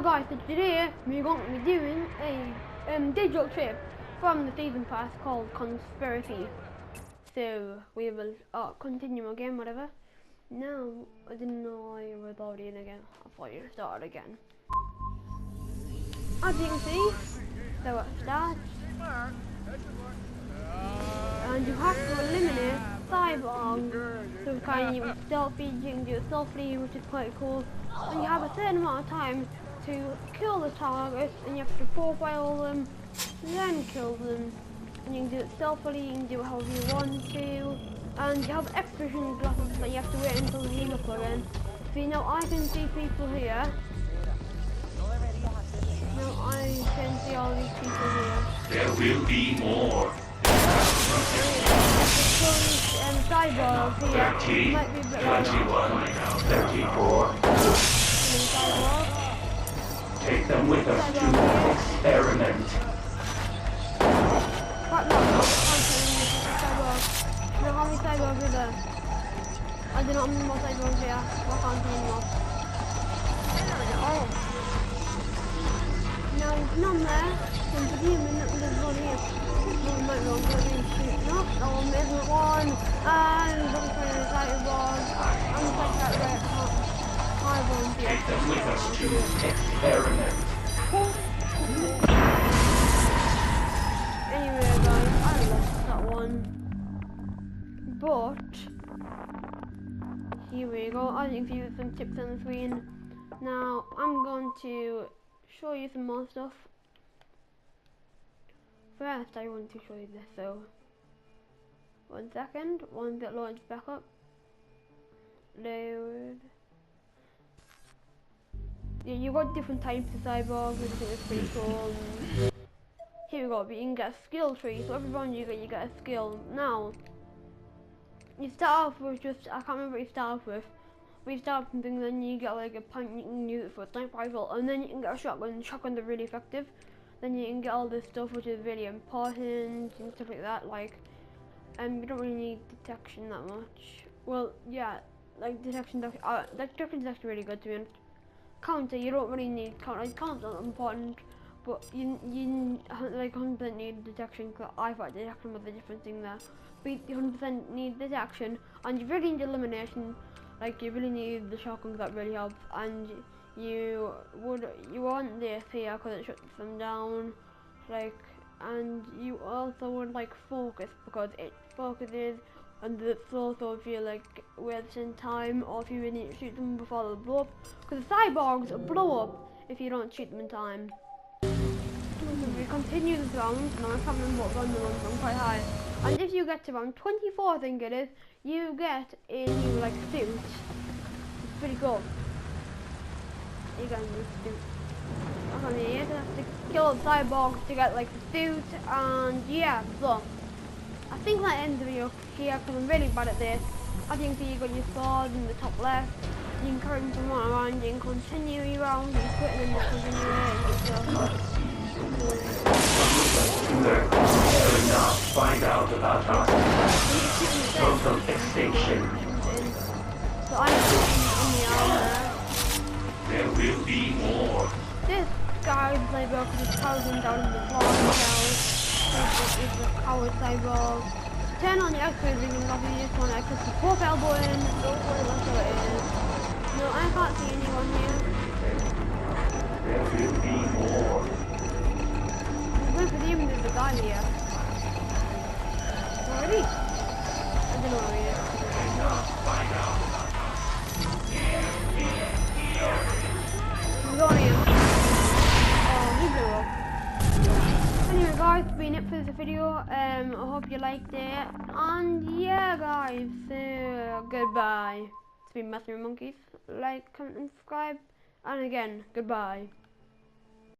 guys, so today we're going to be doing a digital trip from the season pass called Conspiracy. So we will continue again, whatever. Now, I didn't know I was already in again. I thought you started again. As you can see, so it starts. And you have to eliminate cyborgs. So kind of stealthy, you can do it stealthily, which is quite cool. And you have a certain amount of time to kill the targets, and you have to profile them, then kill them. And you can do it stealthily, you can do it however you want to. And you have X-vision glasses that you have to wait until they heal up again. So you know, I can see people here. No, I can see all these people here. There will be more. Cyborgs here. 30, Might be a bit 21, 34. Take them with us to experiment. No, how many cyborgs are there? I do not have any more cyborgs here. I can't see anymore. Oh. No, there's none there. There's a human, there's one here. No, I might wrong, but I didn't shoot. No, that one isn't one. And I'm trying to cyborg. I'm like that right. Cyborg here. Take them with us to experiment. Anyway, guys, I lost that one. But here we go. As you can see, there's some tips on the screen. Now I'm going to show you some more stuff. First, I want to show you this. So, 1 second. Once it launches back up, load. Yeah, you got different types of cyborgs, which I think is pretty cool. Here we go. But you can get a skill tree. So every round you get a skill. Now, you start off with just, I can't remember what you start off with. But you start off with something, then you get like a punk, you can use it for a sniper rifle, and then you can get a shotgun. Shotguns are really effective. Then you can get all this stuff which is really important and stuff like that. Like, you don't really need detection that much. Well, yeah, like detection is actually really good, to be honest. Counter, you don't really need counter. Like, counter's not important, but you like 100% need detection. Cause I thought detection was a different thing there. But you 100% need detection, and you really need elimination. Like, you really need the shotgun, that really helps. And you want this here because it shuts them down. Like, and you also want like focus, because it focuses on the also if you like wasting time, or if you really need to shoot them before they blow up. Because the cyborgs blow up if you don't shoot them in time. So we continue this round. Now I can't remember what round the ones, I'm quite high. And if you get to round 24, I think it is, you get a new like suit. It's pretty cool. You get a new suit. Okay, you have to kill the cyborgs to get like the suit, and yeah, so I think that ends the video here because I'm really bad at this. As you can see, you got your sword in the top left. You can carry them around, you can continue your round, you can quit and then just continue Not find out about our total extinction. So I'm in the armor. There will be more. This guy cyborg is cowering down in the floor himself. He's a coward cyborg. Turn on the X-ray vision if you just want to click the profile button. Don't worry, that's what it is. No, I can't see anyone here. There will be more. There's even there's a guy here. Already? I don't know where he is. He's on here. Oh, he blew up. Anyway guys, that's been it for this video. I hope you liked it. And yeah guys, so goodbye. It's been Matthew Monkeys. Like, comment and subscribe. And again, goodbye.